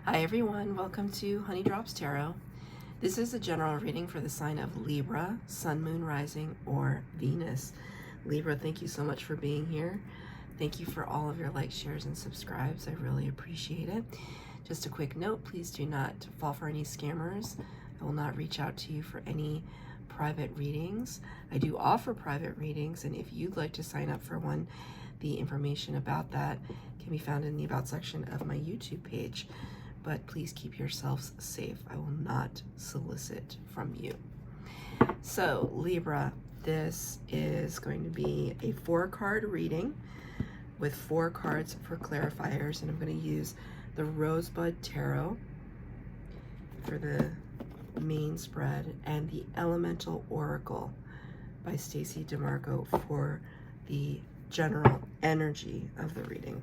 Hi everyone, welcome to Honey Drops Tarot. This is a general reading for the sign of Libra, Sun, Moon, Rising, or Venus. Libra, thank you so much for being here. Thank you for all of your likes, shares, and subscribes. I really appreciate it. Just a quick note, please do not fall for any scammers. I will not reach out to you for any private readings. I do offer private readings, and if you'd like to sign up for one, the information about that can be found in the About section of my YouTube page. But please keep yourselves safe. I will not solicit from you. So Libra, this is going to be a 4-card reading with 4 cards for clarifiers, and I'm going to use the Rosebud Tarot for the main spread and the Elemental Oracle by Stacey DeMarco for the general energy of the reading.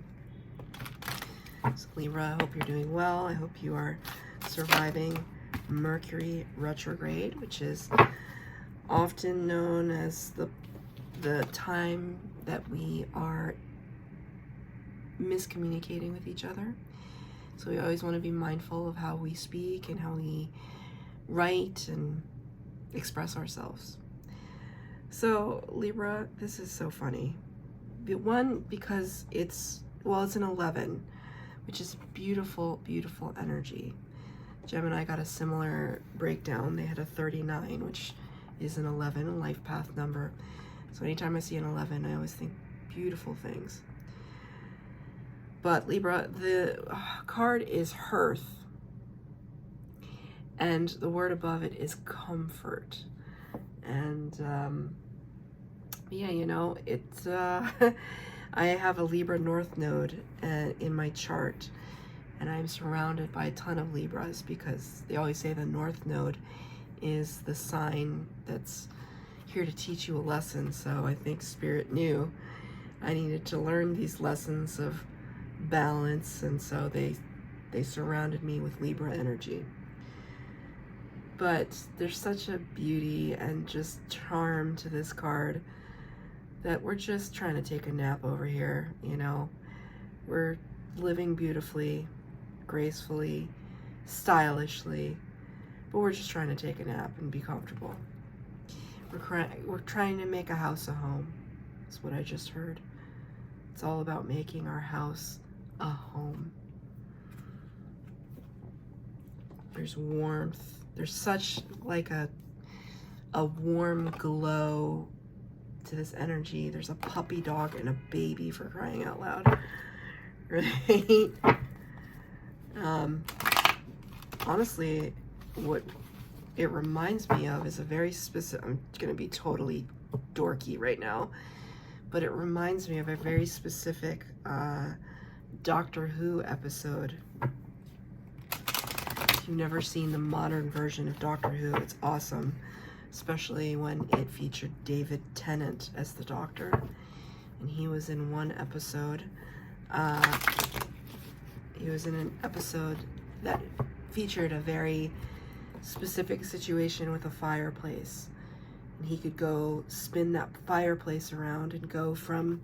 So Libra, I hope you're doing well. I hope you are surviving Mercury retrograde, which is often known as the time that we are miscommunicating with each other. So we always want to be mindful of how we speak and how we write and express ourselves. So Libra, this is so funny. One, because it's an 11, which is beautiful, beautiful energy. Gemini got a similar breakdown. They had a 39, which is an 11, a life path number. So anytime I see an 11, I always think beautiful things. But Libra, the card is hearth, and the word above it is comfort. And yeah, you know, it's I have a Libra North Node in my chart, and I'm surrounded by a ton of Libras because they always say the North Node is the sign that's here to teach you a lesson. So I think Spirit knew I needed to learn these lessons of balance, and so they surrounded me with Libra energy. But there's such a beauty and just charm to this card that we're just trying to take a nap over here, you know. We're living beautifully, gracefully, stylishly, but we're just trying to take a nap and be comfortable. We're trying to make a house a home. That's what I just heard. It's all about making our house a home. There's warmth. There's such like a warm glow to this energy. There's a puppy dog and a baby, for crying out loud, right? Honestly, what it reminds me of is a very specific, I'm gonna be totally dorky right now, but it reminds me of a very specific Doctor Who episode. If you've never seen the modern version of Doctor Who, it's awesome. Especially when it featured David Tennant as the Doctor. And he was in one episode. He was in an episode that featured a very specific situation with a fireplace. And he could go spin that fireplace around and go from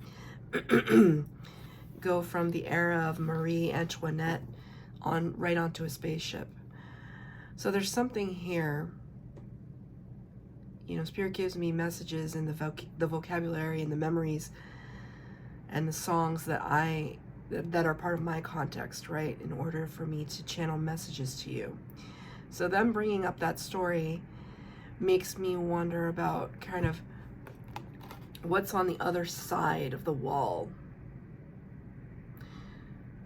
the era of Marie Antoinette right onto a spaceship. So there's something here. You know, Spirit gives me messages in the vocabulary and the memories and the songs that are part of my context, right? In order for me to channel messages to you. So them bringing up that story makes me wonder about kind of what's on the other side of the wall.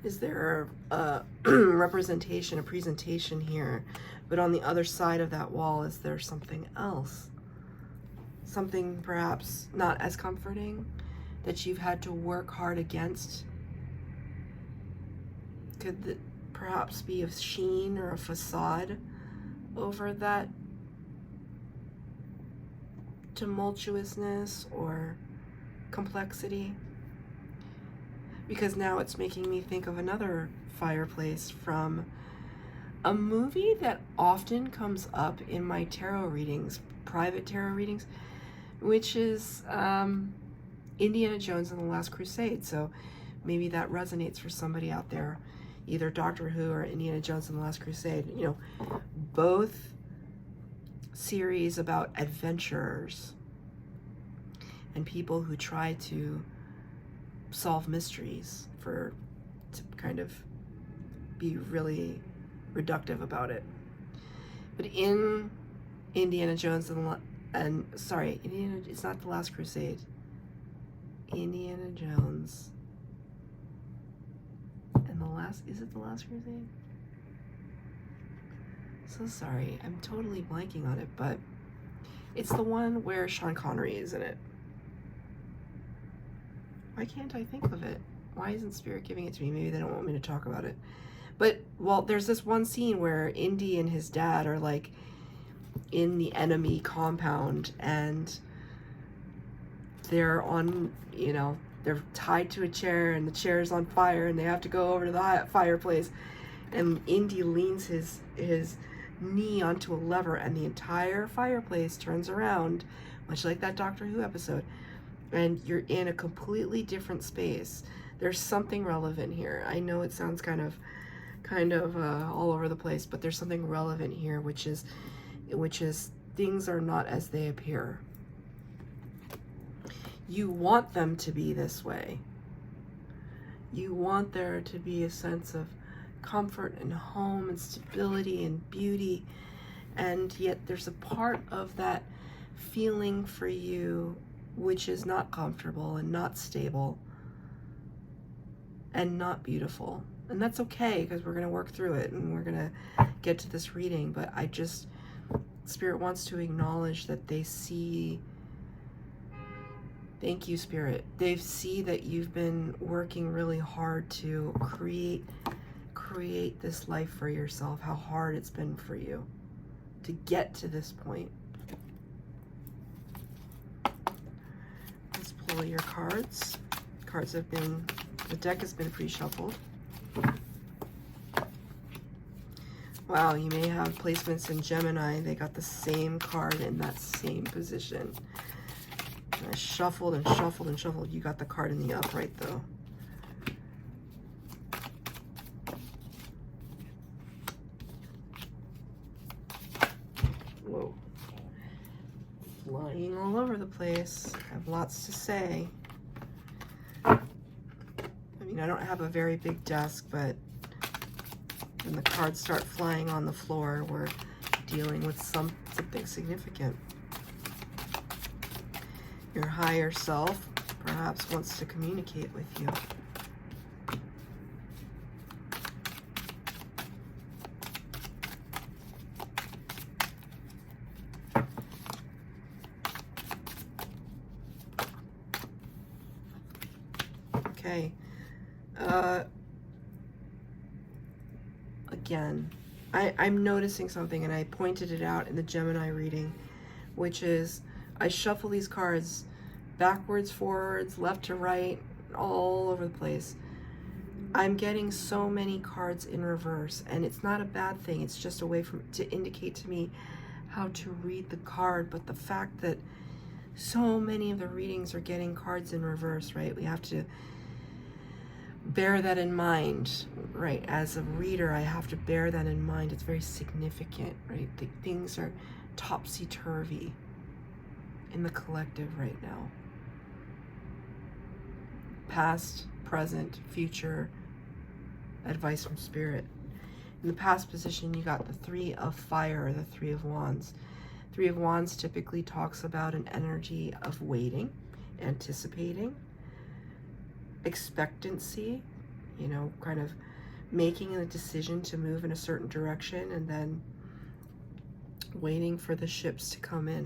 Is there a representation, a presentation here? But on the other side of that wall, is there something else? Something perhaps not as comforting that you've had to work hard against? Could it perhaps be a sheen or a facade over that tumultuousness or complexity? Because now it's making me think of another fireplace from a movie that often comes up in my tarot readings, private tarot readings, which is Indiana Jones and the Last Crusade. So maybe that resonates for somebody out there. either Doctor Who or Indiana Jones and the Last Crusade. You know, both series about adventurers and people who try to solve mysteries to kind of be really reductive about it. But in Indiana Jones it's not the Last Crusade. Indiana Jones and is it the Last Crusade? So sorry, I'm totally blanking on it, but it's the one where Sean Connery is in it. Why can't I think of it? Why isn't Spirit giving it to me? Maybe they don't want me to talk about it. But, well, there's this one scene where Indy and his dad are like in the enemy compound, and they're on, you know, they're tied to a chair, and the chair's on fire, and they have to go over to the fireplace, and Indy leans his knee onto a lever, and the entire fireplace turns around, much like that Doctor Who episode, and you're in a completely different space. There's something relevant here. I know it sounds kind of all over the place, but there's something relevant here, which is things are not as they appear. You want them to be this way. You want there to be a sense of comfort and home and stability and beauty, and yet there's a part of that feeling for you which is not comfortable and not stable and not beautiful. And that's okay, because we're going to work through it and we're going to get to this reading. But Spirit wants to acknowledge that they see, thank you, Spirit, they see that you've been working really hard to create this life for yourself, how hard it's been for you to get to this point. Let's pull your cards. The deck has been pre-shuffled. Wow, you may have placements in Gemini. They got the same card in that same position. And I shuffled and shuffled and shuffled. You got the card in the upright though. Whoa. Flying all over the place. I have lots to say. I mean, I don't have a very big desk, but when the cards start flying on the floor, we're dealing with something significant. Your higher self perhaps wants to communicate with you. Okay. Again, I'm noticing something, and I pointed it out in the Gemini reading, which is I shuffle these cards backwards, forwards, left to right, all over the place. I'm getting so many cards in reverse, and it's not a bad thing. It's just a way to indicate to me how to read the card. But the fact that so many of the readings are getting cards in reverse, right? We have to bear that in mind, right? As a reader, I have to bear that in mind. It's very significant, right? Things are topsy-turvy in the collective right now. Past, present, future, advice from Spirit. In the past position, you got the Three of Fire, or the Three of Wands. Three of Wands typically talks about an energy of waiting, anticipating, expectancy, you know, kind of making a decision to move in a certain direction and then waiting for the ships to come in.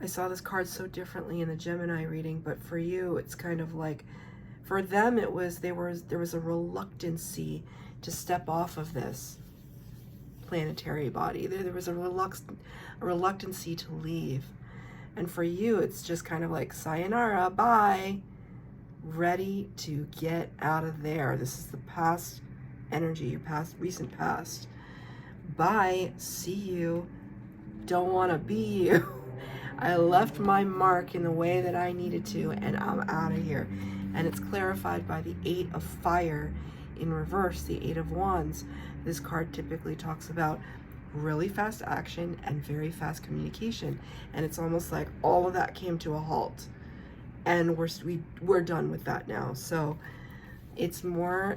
I saw this card so differently in the Gemini reading, but for you, it's kind of like, for them, there was a reluctancy to step off of this planetary body. There was a reluctancy to leave. And for you, it's just kind of like, sayonara, bye, ready to get out of there. This is the past energy, your recent past. Bye, see you, don't want to be you. I left my mark in the way that I needed to, and I'm out of here. and it's clarified by the 8 of fire in reverse, the 8 of wands. This card typically talks about really fast action and very fast communication, and it's almost like all of that came to a halt, and we're done with that now. So it's more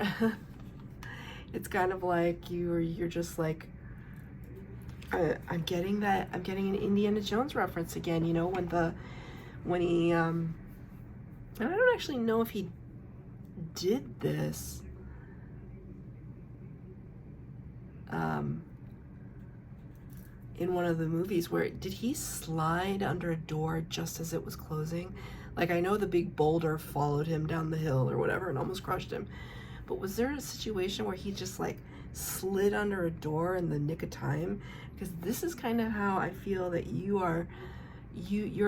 it's kind of like you're just like, I'm getting an Indiana Jones reference again, you know, when he and I don't actually know if he did this in one of the movies. Where did he slide under a door just as it was closing? Like, I know the big boulder followed him down the hill or whatever and almost crushed him, but was there a situation where he just like slid under a door in the nick of time? Because this is kind of how I feel that your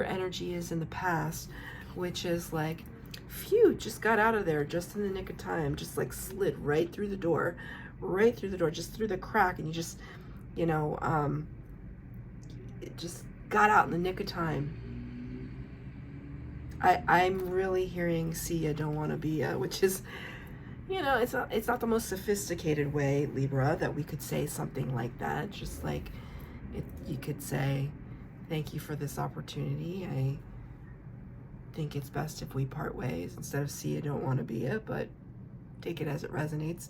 energy is in the past, which is like, phew, just got out of there just in the nick of time, just like slid right through the door, just through the crack, and you just, you know, it just got out in the nick of time. I'm really hearing see ya, don't want to be ya, which is, you know, it's not the most sophisticated way, Libra, that we could say something like that. Just like you could say, thank you for this opportunity. I think it's best if we part ways, instead of see ya, don't want to be ya, but take it as it resonates.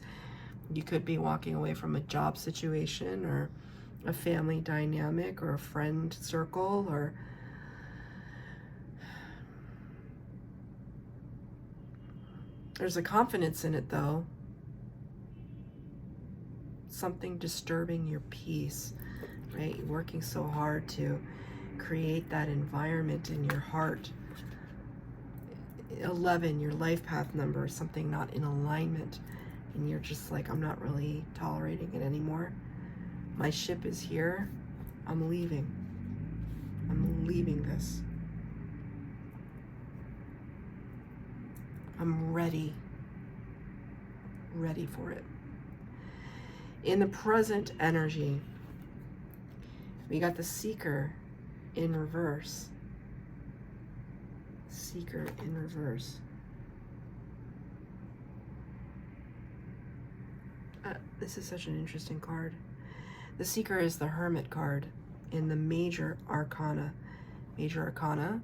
You could be walking away from a job situation or a family dynamic or a friend circle, or there's a confidence in it though. Something disturbing your peace, right? You're working so hard to create that environment in your heart. 11, your life path number, something not in alignment, and you're just like, I'm not really tolerating it anymore. My ship is here. I'm leaving this. I'm ready for it. In the present energy, we got the Seeker in reverse. Seeker in reverse. This is such an interesting card. The Seeker is the Hermit card in the Major Arcana. Major Arcana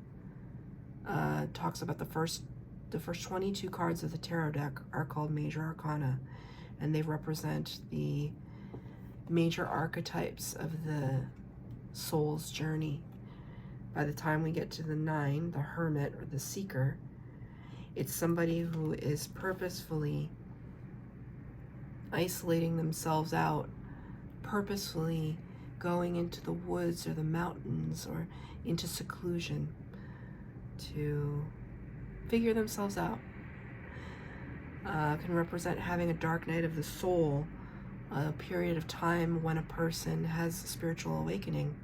talks about the first 22 cards of the tarot deck are called Major Arcana, and they represent the major archetypes of the soul's journey. By the time we get to the 9, the Hermit or the Seeker, it's somebody who is purposefully isolating themselves out, purposefully going into the woods or the mountains or into seclusion to figure themselves out. Can represent having a dark night of the soul, a period of time when a person has a spiritual awakening,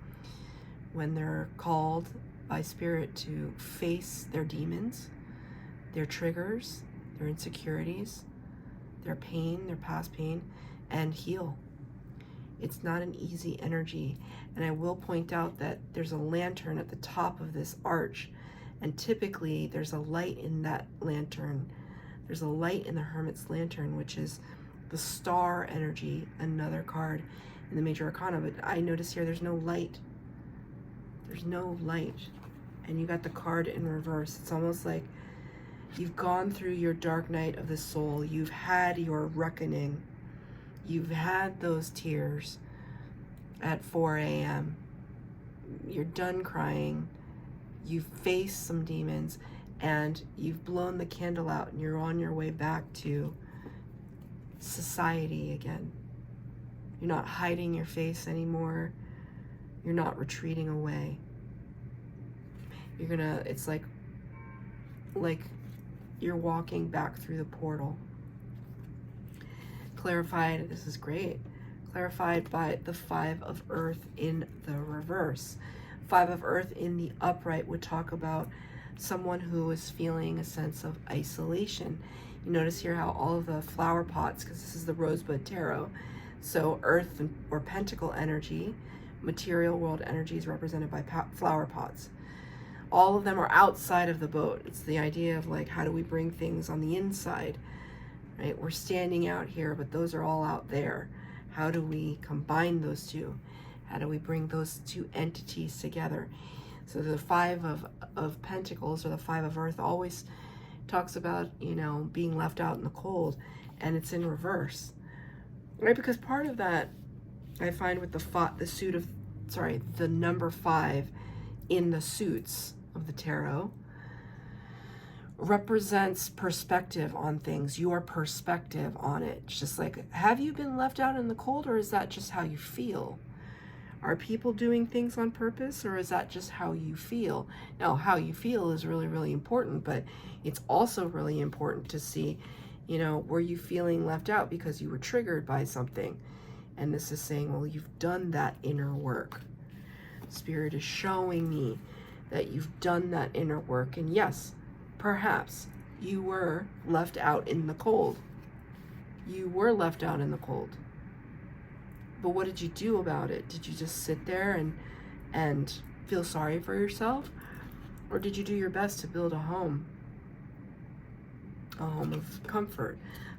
when they're called by spirit to face their demons, their triggers, their insecurities, their pain, their past pain, and heal. It's not an easy energy. And I will point out that there's a lantern at the top of this arch, and typically there's a light in that lantern. There's a light in the Hermit's lantern, which is the star energy, another card in the Major Arcana. But I notice here there's no light. There's no light. And you got the card in reverse. It's almost like you've gone through your dark night of the soul. You've had your reckoning. You've had those tears at 4 a.m. You're done crying. You've faced some demons, and you've blown the candle out, and you're on your way back to society again. You're not hiding your face anymore. You're not retreating away. It's like you're walking back through the portal. Clarified, this is great. Clarified by the 5 of Earth in the reverse. 5 of Earth in the upright would talk about someone who is feeling a sense of isolation. You notice here how all of the flower pots, because this is the Rosebud Tarot, so Earth or Pentacle energy, material world energy is represented by flower pots. All of them are outside of the boat. It's the idea of like, how do we bring things on the inside, right? We're standing out here, but those are all out there. How do we combine those two? How do we bring those two entities together? So the Five of Pentacles, or the Five of Earth, always talks about, you know, being left out in the cold, and it's in reverse, right? Because part of that I find with the number 5 in the suits of the tarot represents perspective on things, your perspective on it. It's just like, have you been left out in the cold, or is that just how you feel? Are people doing things on purpose, or is that just how you feel? Now, how you feel is really, really important, but it's also really important to see, you know, were you feeling left out because you were triggered by something? And this is saying, well, you've done that inner work. Spirit is showing me that you've done that inner work. And yes, perhaps you were left out in the cold. You were left out in the cold. But what did you do about it? Did you just sit there and feel sorry for yourself? Or did you do your best to build a home of comfort?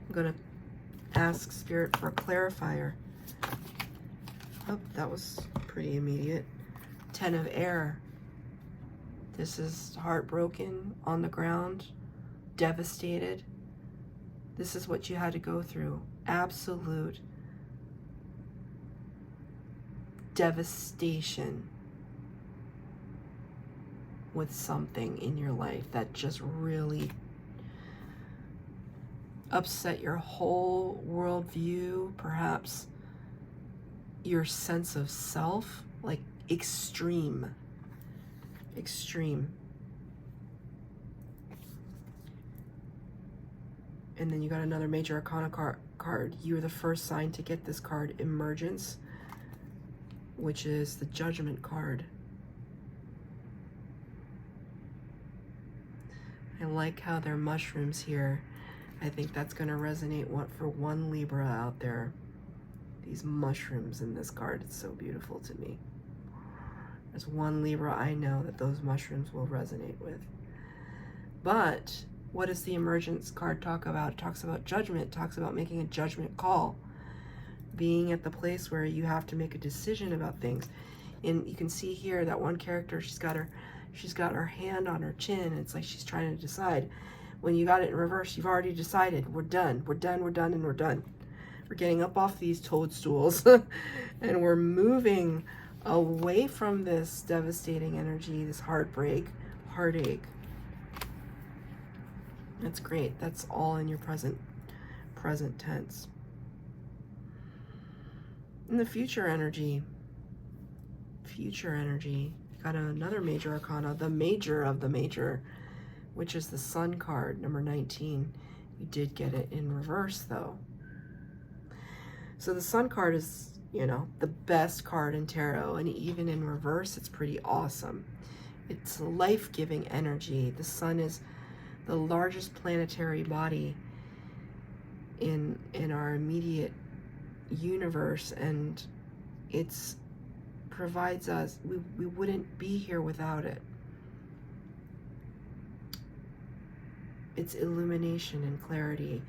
I'm going to ask Spirit for a clarifier. Oh, that was pretty immediate. 10 of Air. This is heartbroken, on the ground, devastated. This is what you had to go through. Absolute devastation with something in your life that just really upset your whole worldview, perhaps your sense of self, like extreme. And then you got another major arcana card. You were the first sign to get this card, Emergence, which is the Judgment card. I like how they're mushrooms here. I think that's going to resonate for one Libra out there. These mushrooms in this card, it's so beautiful to me. There's one Libra I know that those mushrooms will resonate with. But what does the Emergence card talk about? It talks about judgment. It talks about making a judgment call. Being at the place where you have to make a decision about things. And you can see here that one character, she's got her hand on her chin. It's like she's trying to decide. When you got it in reverse, you've already decided. We're done, and we're done. We're getting up off these toadstools and we're moving away from this devastating energy, this heartbreak, heartache. That's great. That's all in your present tense. In the future energy, got another major arcana, the major of the major, which is the Sun card, number 19. You did get it in reverse though. So the Sun card is, you know, the best card in tarot, and even in reverse, it's pretty awesome. It's life-giving energy. The Sun is the largest planetary body in our immediate universe, and it's provides us, we wouldn't be here without it. It's illumination and clarity.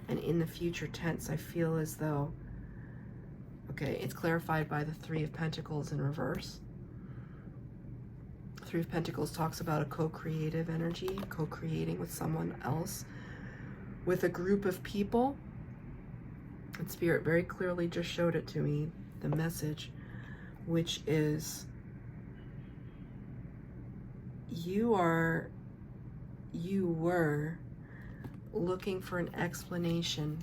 And in the future tense, I feel as though, okay, it's clarified by the Three of Pentacles in reverse. Three of Pentacles talks about a co-creative energy, co-creating with someone else, with a group of people. And Spirit very clearly just showed it to me, the message, which is you were looking for an explanation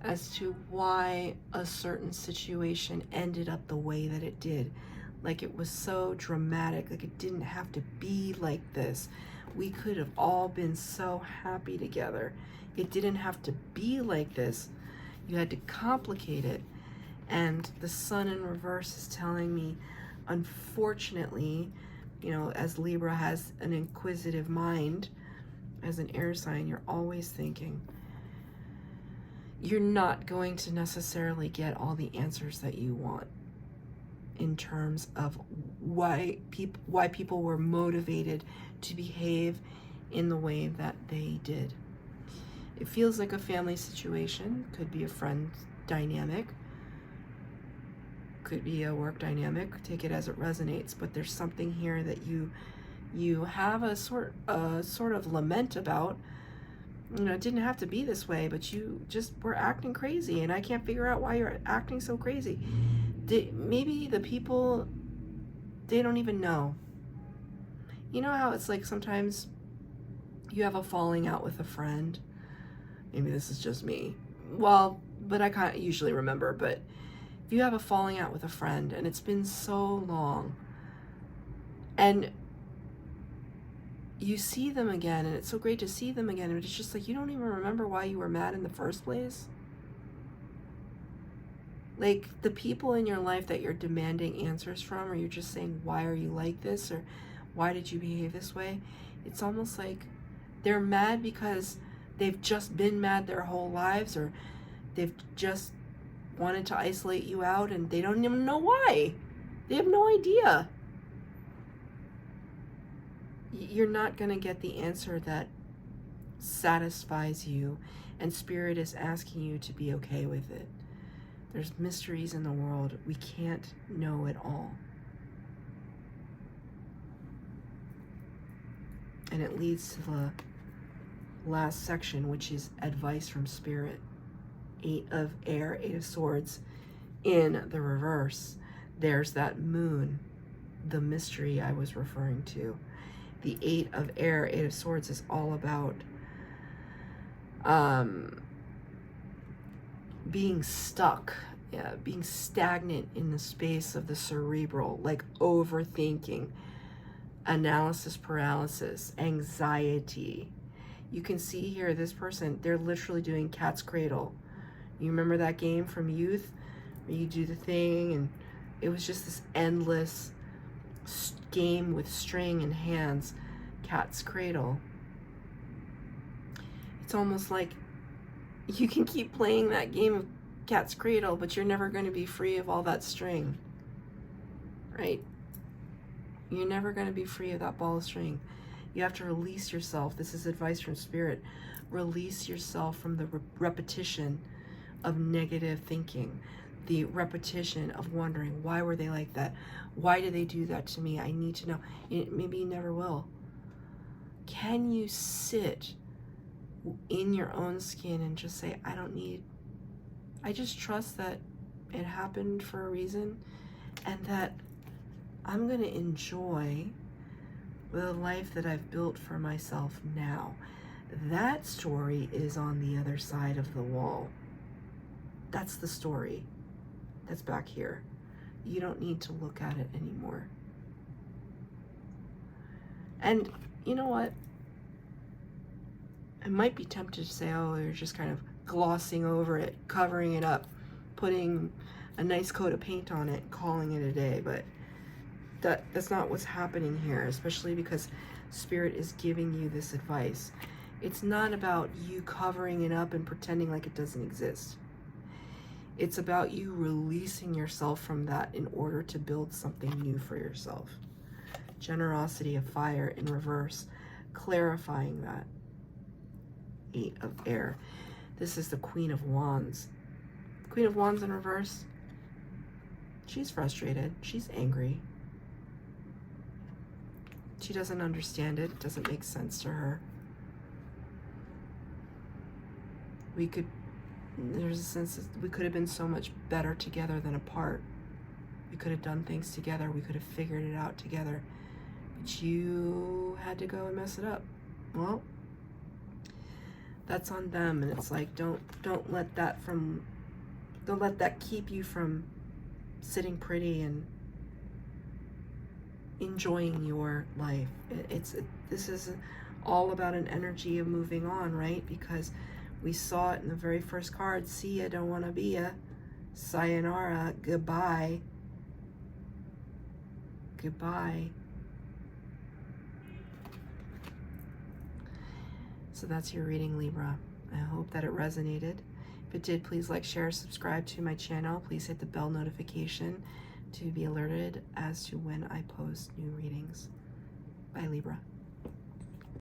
as to why a certain situation ended up the way that it did. Like it was so dramatic, like it didn't have to be like this. We could have all been so happy together. It didn't have to be like this. You had to complicate it. And the Sun in reverse is telling me, unfortunately, you know, as Libra has an inquisitive mind, as an air sign, you're always thinking. You're not going to necessarily get all the answers that you want. in terms of why people were motivated to behave in the way that they did. It feels like a family situation, could be a friend dynamic, could be a work dynamic, take it as it resonates, but there's something here that you have a sort of lament about. You know, it didn't have to be this way, but you just were acting crazy, and I can't figure out why you're acting so crazy. Maybe the people, they don't even know. You know how it's like sometimes you have a falling out with a friend. Maybe this is just me. Well, but I kind of usually remember, but if you have a falling out with a friend and it's been so long and you see them again and it's so great to see them again, and it's just like you don't even remember why you were mad in the first place. Like the people in your life that you're demanding answers from, or you're just saying, why are you like this? Or why did you behave this way? It's almost like they're mad because they've just been mad their whole lives, or they've just wanted to isolate you out and they don't even know why. They have no idea. You're not going to get the answer that satisfies you, and Spirit is asking you to be okay with it. There's mysteries in the world. We can't know it all. And it leads to the last section, which is advice from Spirit. 8 of Air, 8 of Swords in the reverse. There's that moon, the mystery I was referring to. The 8 of Air, 8 of Swords is all about being stuck, being stagnant in the space of the cerebral, like overthinking, analysis paralysis, anxiety. You can see here, this person, they're literally doing cat's cradle. You remember that game from youth where you do the thing and it was just this endless game with string and hands, cat's cradle. It's almost like you can keep playing that game of cat's cradle, but you're never going to be free of all that string, right? You're never going to be free of that ball of string. You have to release yourself. This is advice from Spirit. Release yourself from the repetition of negative thinking, the repetition of wondering, why were they like that? Why did they do that to me? I need to know. Maybe you never will. Can you sit in your own skin and just say, I just trust that it happened for a reason, and that I'm going to enjoy the life that I've built for myself now. That story is on the other side of the wall. That's the story that's back here. You don't need to look at it anymore. And you know what? I might be tempted to say, oh, you're just kind of glossing over it, covering it up, putting a nice coat of paint on it, calling it a day, but that's not what's happening here, especially because Spirit is giving you this advice. It's not about you covering it up and pretending like it doesn't exist. It's about you releasing yourself from that in order to build something new for yourself. Generosity of Fire in reverse, clarifying that. 8 of Air. This is the Queen of Wands. Queen of Wands in reverse. She's frustrated. She's angry. She doesn't understand it. It doesn't make sense to her. There's a sense that we could have been so much better together than apart. We could have done things together. We could have figured it out together. But you had to go and mess it up. Well, that's on them. And it's like, don't let that keep you from sitting pretty and enjoying your life. This is all about an energy of moving on, right? Because we saw it in the very first card. See ya, don't want to be ya. Sayonara, goodbye. Goodbye. So that's your reading, Libra. I hope that it resonated. If it did, please like, share, subscribe to my channel. Please hit the bell notification. to be alerted as to when I post new readings. Bye, Libra.